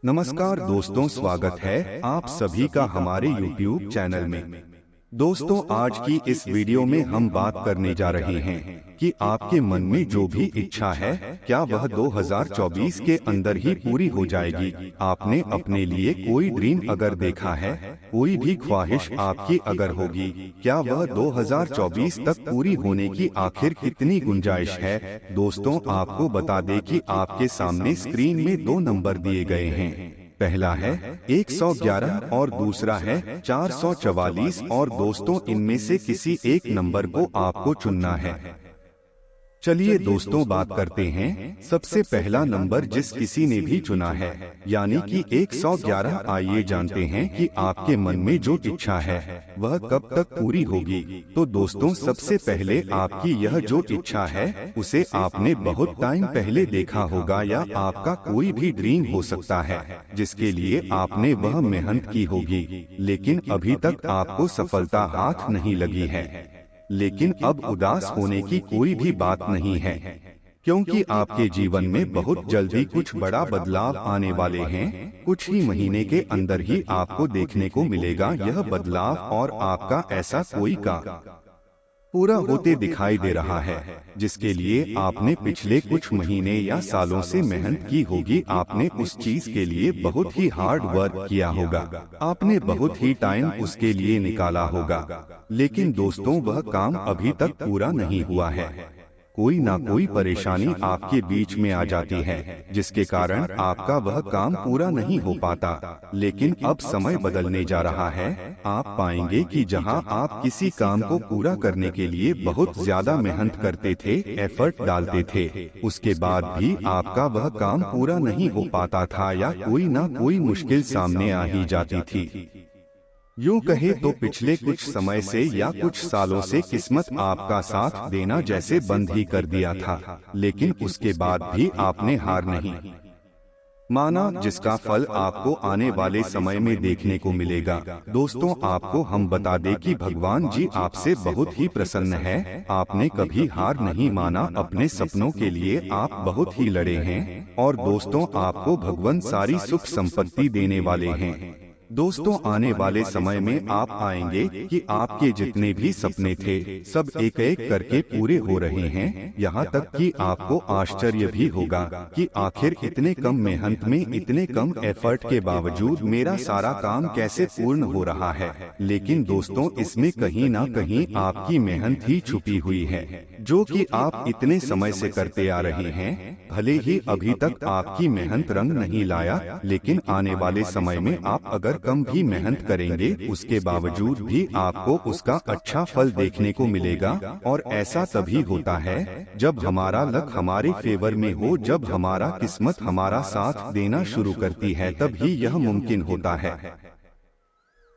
नमस्कार दोस्तों, स्वागत है आप सभी का हमारे YouTube चैनल में। दोस्तों, आज की इस वीडियो में हम बात करने जा रहे हैं कि आपके मन में जो भी इच्छा है क्या वह 2024 के अंदर ही पूरी हो जाएगी। आपने अपने लिए कोई ड्रीम अगर देखा है, कोई भी ख्वाहिश आपकी अगर होगी, क्या वह 2024 तक पूरी होने की आखिर कितनी गुंजाइश है। दोस्तों, आपको बता दें कि आपके सामने स्क्रीन में दो नंबर दिए गए हैं। पहला है 111 और दूसरा है 444 और दोस्तों, इनमें से किसी एक नंबर को आपको चुनना है। चलिए दोस्तों, बात करते हैं सबसे पहला नंबर जिस किसी ने भी चुना है, यानी कि 111। आइए जानते हैं कि आपके मन में जो इच्छा है वह कब तक पूरी होगी। तो दोस्तों, सबसे पहले आपकी यह जो इच्छा है उसे आपने बहुत टाइम पहले देखा होगा, या आपका कोई भी ड्रीम हो सकता है जिसके लिए आपने वह मेहनत की होगी, लेकिन अभी तक आपको सफलता हाथ नहीं लगी है। लेकिन अब उदास होने की कोई भी बात नहीं है, क्योंकि आपके जीवन में बहुत जल्दी कुछ बड़ा बदलाव आने वाले हैं। कुछ ही महीने के अंदर ही आपको देखने को मिलेगा यह बदलाव, और आपका ऐसा कोई काम पूरा होते दिखाई दे रहा है जिसके लिए आपने पिछले कुछ महीने या सालों से मेहनत की होगी। आपने उस चीज के लिए बहुत ही हार्ड वर्क किया होगा, आपने बहुत ही टाइम उसके लिए निकाला होगा, लेकिन दोस्तों वह काम अभी तक पूरा नहीं हुआ है। कोई ना कोई परेशानी आपके बीच में आ जाती है जिसके कारण आपका वह काम पूरा नहीं हो पाता। लेकिन अब समय बदलने जा रहा है। आप पाएंगे कि जहां आप किसी काम को पूरा करने के लिए बहुत ज्यादा मेहनत करते थे, एफर्ट डालते थे, उसके बाद भी आपका वह काम पूरा नहीं हो पाता था, या कोई ना कोई मुश्किल सामने आ ही जाती थी। यूं कहे तो पिछले कुछ समय से या कुछ सालों से किस्मत आपका साथ देना जैसे बंद ही कर दिया था, लेकिन उसके बाद भी आपने हार नहीं माना, जिसका फल आपको आने वाले समय में देखने को मिलेगा। दोस्तों, आपको हम बता दें कि भगवान जी आपसे बहुत ही प्रसन्न है। आपने कभी हार नहीं माना, अपने सपनों के लिए आप बहुत ही लड़े हैं, और दोस्तों आपको भगवान सारी सुख संपत्ति देने वाले हैं। दोस्तों, आने वाले समय में आप आएंगे कि आपके जितने भी सपने थे सब एक एक करके पूरे हो रहे हैं। यहाँ तक कि आपको आश्चर्य भी होगा कि आखिर इतने कम मेहनत में, इतने कम एफर्ट के बावजूद मेरा सारा काम कैसे पूर्ण हो रहा है। लेकिन दोस्तों, इसमें कहीं ना कहीं आपकी मेहनत ही छुपी हुई है, जो कि आप इतने समय से करते आ रहे हैं। भले ही अभी तक आपकी मेहनत रंग नहीं लाया, लेकिन आने वाले समय में आप अगर कम भी मेहनत करेंगे, उसके बावजूद भी आपको उसका अच्छा फल देखने को मिलेगा। और ऐसा तभी होता है जब हमारा लक हमारे फेवर में हो, जब हमारा किस्मत हमारा साथ देना शुरू करती है, तभी यह मुमकिन होता है।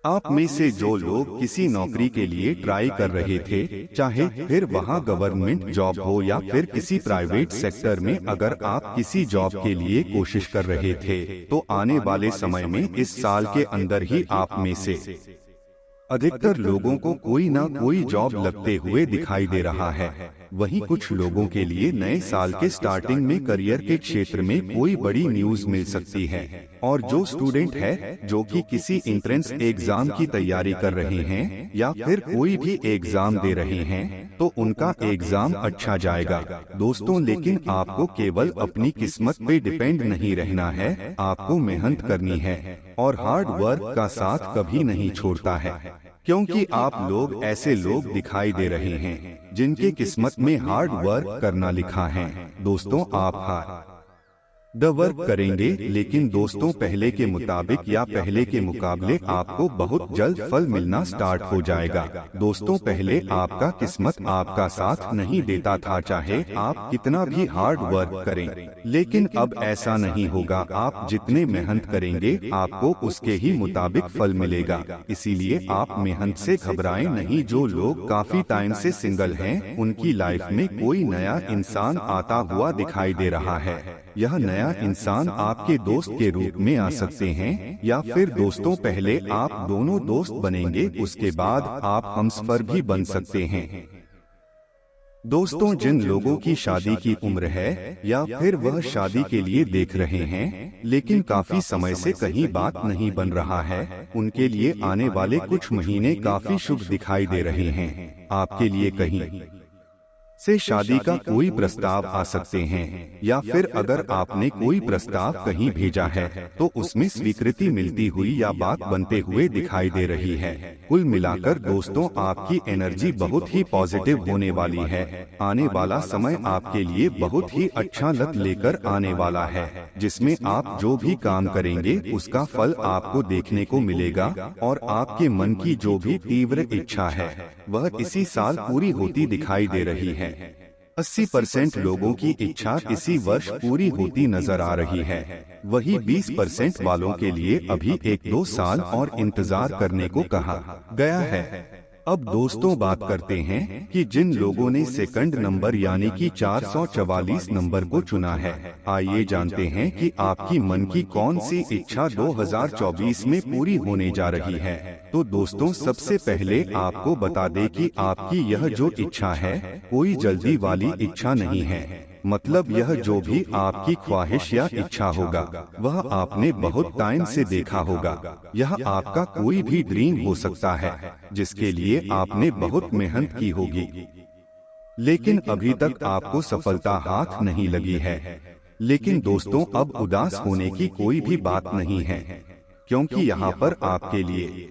आप में से जो लोग किसी नौकरी के लिए ट्राई कर रहे थे, चाहे फिर वहां गवर्नमेंट जॉब हो या फिर किसी प्राइवेट सेक्टर में, अगर आप किसी जॉब के लिए कोशिश कर रहे थे, तो आने वाले समय में इस साल के अंदर ही आप में से अधिकतर लोगों को कोई ना कोई जॉब लगते हुए दिखाई दे रहा है। वहीं कुछ लोगों के लिए नए साल के स्टार्टिंग में करियर के क्षेत्र में कोई बड़ी न्यूज मिल सकती है। और जो स्टूडेंट है जो कि किसी एंट्रेंस एग्जाम की तैयारी कर रहे हैं या फिर कोई भी एग्जाम दे रहे हैं, तो उनका एग्जाम अच्छा जाएगा। दोस्तों, लेकिन आपको केवल अपनी किस्मत पे डिपेंड नहीं रहना है, आपको मेहनत करनी है, और हार्ड वर्क का साथ कभी नहीं छोड़ता है। क्योंकि आप लोग ऐसे लोग दिखाई दे रहे हैं जिनके किस्मत में हार्ड वर्क करना लिखा है। दोस्तों, आप हार्ड वर्क करेंगे, लेकिन दोस्तों पहले के मुताबिक या पहले के मुकाबले आपको बहुत जल्द फल मिलना स्टार्ट हो जाएगा। दोस्तों, पहले आपका किस्मत आपका साथ नहीं देता था, चाहे आप कितना भी हार्ड वर्क करें, लेकिन अब ऐसा नहीं होगा। आप जितने मेहनत करेंगे आपको उसके ही मुताबिक फल मिलेगा। इसीलिए आप मेहनत से घबराएं नहीं। जो लोग काफी टाइम से सिंगल हैं, उनकी लाइफ में कोई नया इंसान आता हुआ दिखाई दे रहा है। यह नया इंसान आपके दोस्त के रूप में आ सकते हैं, या फिर दोस्तों पहले आप दोनों दोस्त बनेंगे, उसके बाद आप हमसफर भी बन सकते हैं। दोस्तों, जिन लोगों की शादी की उम्र है या फिर वह शादी के लिए देख रहे हैं लेकिन काफी समय से कहीं बात नहीं बन रहा है, उनके लिए आने वाले कुछ महीने काफी शुभ दिखाई दे रहे हैं। आपके लिए कहीं से शादी का कोई प्रस्ताव आ सकते हैं या फिर अगर आपने कोई प्रस्ताव कहीं भेजा है तो उसमें स्वीकृति मिलती हुई या बात बनते हुए दिखाई दे रही है। कुल मिलाकर दोस्तों, आपकी एनर्जी बहुत ही पॉजिटिव होने वाली है। आने वाला समय आपके लिए बहुत ही अच्छा लत लेकर आने वाला है, जिसमें आप जो भी काम करेंगे उसका फल आपको देखने को मिलेगा और आपके मन की जो भी तीव्र इच्छा है वह इसी साल पूरी होती दिखाई दे रही है। 80% लोगों की इच्छा इसी वर्ष पूरी होती नजर आ रही है। वही 20% वालों के लिए अभी 1-2 साल और इंतजार करने को कहा गया है। अब दोस्तों, बात करते हैं कि जिन लोगों ने सेकंड नंबर यानी कि 444 नंबर को चुना है। आइए जानते हैं कि आपकी मन की कौन सी इच्छा 2024 में पूरी होने जा रही है। तो दोस्तों, सबसे पहले आपको बता दें कि आपकी यह जो इच्छा है कोई जल्दी वाली इच्छा नहीं है। मतलब यह जो भी आपकी ख्वाहिश या इच्छा होगा वह आपने बहुत टाइम से देखा होगा। यह आपका कोई भी ड्रीम हो सकता है जिसके लिए आपने बहुत मेहनत की होगी, लेकिन अभी तक आपको सफलता हाथ नहीं लगी है। लेकिन दोस्तों, अब उदास होने की कोई भी बात नहीं है, क्योंकि यहाँ पर आपके लिए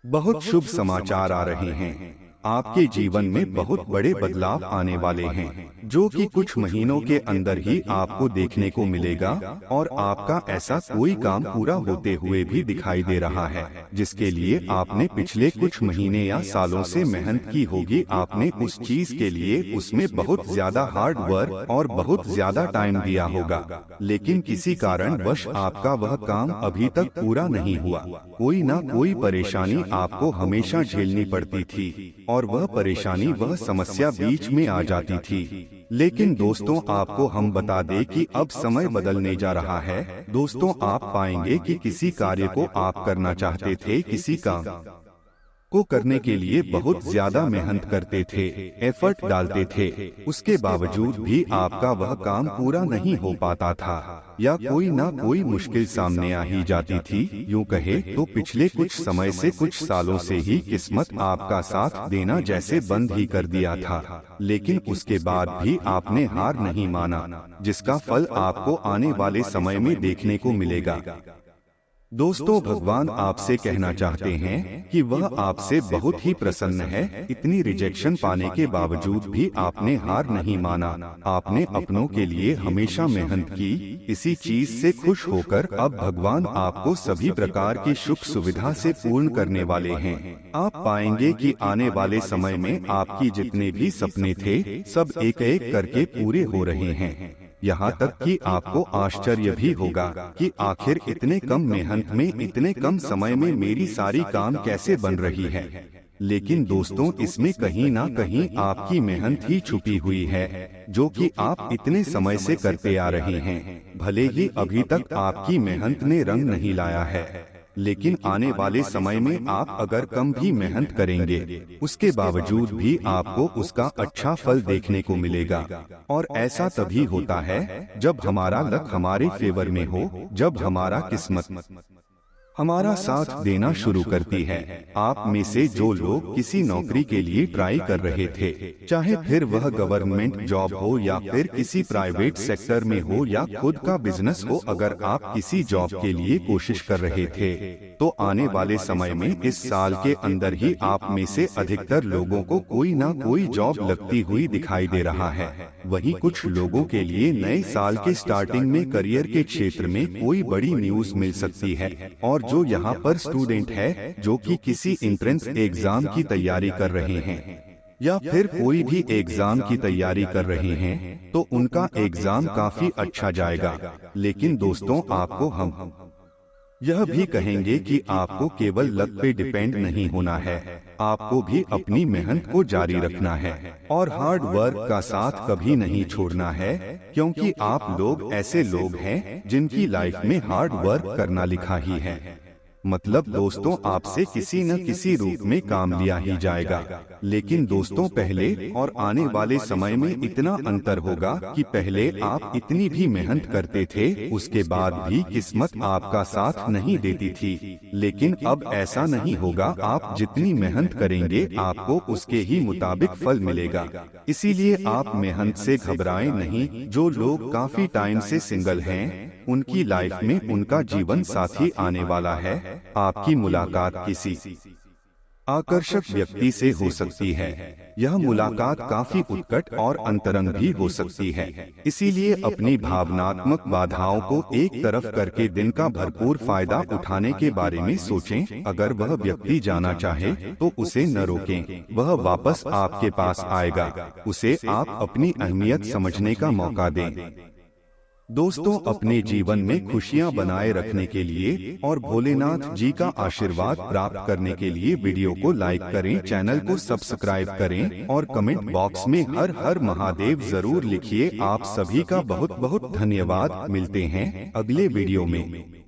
बहुत शुभ समाचार आ रहे हैं। आपके जीवन में बहुत बड़े बदलाव आने वाले हैं, जो कि कुछ महीनों के अंदर ही आपको देखने को मिलेगा और आपका ऐसा कोई काम पूरा होते हुए भी दिखाई दे रहा है जिसके लिए आपने पिछले कुछ महीने या सालों से मेहनत की होगी। आपने उस चीज के लिए उसमें बहुत ज्यादा हार्ड वर्क और बहुत ज्यादा टाइम दिया होगा, लेकिन किसी कारणवश आपका वह काम अभी तक पूरा नहीं हुआ। कोई ना कोई परेशानी आपको हमेशा झेलनी पड़ती थी और वह परेशानी, वह समस्या बीच में आ जाती थी। लेकिन दोस्तों, आपको हम बता दें कि अब समय बदलने जा रहा है। दोस्तों, आप पाएंगे कि किसी कार्य को आप करना चाहते थे, किसी काम को करने के लिए बहुत ज्यादा मेहनत करते थे, एफर्ट डालते थे, उसके बावजूद भी आपका वह काम पूरा नहीं हो पाता था या कोई ना कोई मुश्किल सामने आ ही जाती थी। यूँ कहे तो पिछले कुछ समय से, कुछ सालों से ही किस्मत आपका साथ देना जैसे बंद ही कर दिया था, लेकिन उसके बाद भी आपने हार नहीं माना, जिसका फल आपको आने वाले समय में देखने को मिलेगा। दोस्तों, भगवान आपसे कहना चाहते हैं कि वह आपसे बहुत ही प्रसन्न है। इतनी रिजेक्शन पाने के बावजूद भी आपने हार नहीं माना। आपने अपनों के लिए हमेशा मेहनत की। इसी चीज से खुश होकर अब भगवान आपको सभी प्रकार की सुख सुविधा से पूर्ण करने वाले हैं। आप पाएंगे कि आने वाले समय में आपकी जितने भी सपने थे सब एक एक करके पूरे हो रहे हैं। यहाँ तक कि आपको आश्चर्य भी होगा कि आखिर इतने कम मेहनत में, इतने कम समय में मेरी सारी काम कैसे बन रही है। लेकिन दोस्तों, इसमें कहीं ना कहीं आपकी मेहनत ही छुपी हुई है, जो कि आप इतने समय से करते आ रहे हैं। भले ही अभी तक आपकी मेहनत ने रंग नहीं लाया है, लेकिन आने वाले समय में आप अगर कम भी मेहनत करेंगे उसके बावजूद भी आपको उसका अच्छा फल देखने को मिलेगा। और ऐसा तभी होता है जब हमारा लक हमारे फेवर में हो, जब हमारा किस्मत हमारा साथ देना शुरू करती है। आप में से जो लोग किसी नौकरी के लिए ट्राई कर रहे थे, चाहे फिर वह गवर्नमेंट जॉब हो या फिर किसी प्राइवेट सेक्टर में हो या खुद का बिजनेस हो, अगर आप किसी जॉब के लिए कोशिश कर रहे थे तो आने वाले समय में, इस साल के अंदर ही आप में से अधिकतर लोगों को कोई ना कोई जॉब लगती हुई दिखाई दे रहा है। वहीं कुछ लोगों के लिए नए साल के स्टार्टिंग में करियर के क्षेत्र में कोई बड़ी न्यूज मिल सकती है। और जो यहाँ पर स्टूडेंट है जो कि किसी एंट्रेंस एग्जाम की तैयारी कर रहे हैं या फिर कोई भी एग्जाम की तैयारी कर रहे हैं, तो उनका एग्जाम काफी अच्छा जाएगा। लेकिन दोस्तों, आपको हम यह भी कहेंगे कि आपको केवल लक पे डिपेंड नहीं होना है, आपको भी अपनी मेहनत को जारी रखना है और हार्ड वर्क का साथ कभी नहीं छोड़ना है, क्योंकि आप लोग ऐसे लोग हैं जिनकी लाइफ में हार्ड वर्क करना लिखा ही है। मतलब दोस्तों, आपसे किसी न किसी रूप में काम लिया ही जाएगा। लेकिन दोस्तों पहले और आने वाले समय में इतना अंतर होगा कि पहले आप इतनी भी मेहनत करते थे, उसके बाद भी किस्मत आपका साथ नहीं देती थी, लेकिन अब ऐसा नहीं होगा। आप जितनी मेहनत करेंगे आपको उसके ही मुताबिक फल मिलेगा। इसीलिए आप मेहनत से घबराएं नहीं। जो लोग काफी टाइम से सिंगल हैं, उनकी लाइफ में उनका जीवन साथी आने वाला है। आपकी मुलाकात किसी आकर्षक व्यक्ति से हो सकती है। यह मुलाकात काफी उत्कट और अंतरंग भी हो सकती है। इसीलिए अपनी भावनात्मक बाधाओं को एक तरफ करके दिन का भरपूर फायदा उठाने के बारे में सोचें। अगर वह व्यक्ति जाना चाहे तो उसे न रोकें, वह वापस आपके पास आएगा। उसे आप अपनी अहमियत समझने का मौका दें। दोस्तों, अपने जीवन में खुशियां बनाए रखने के लिए और भोलेनाथ जी का आशीर्वाद प्राप्त करने के लिए वीडियो को लाइक करें, चैनल को सब्सक्राइब करें और कमेंट बॉक्स में हर हर महादेव जरूर लिखिए। आप सभी का बहुत बहुत धन्यवाद। मिलते हैं अगले वीडियो में।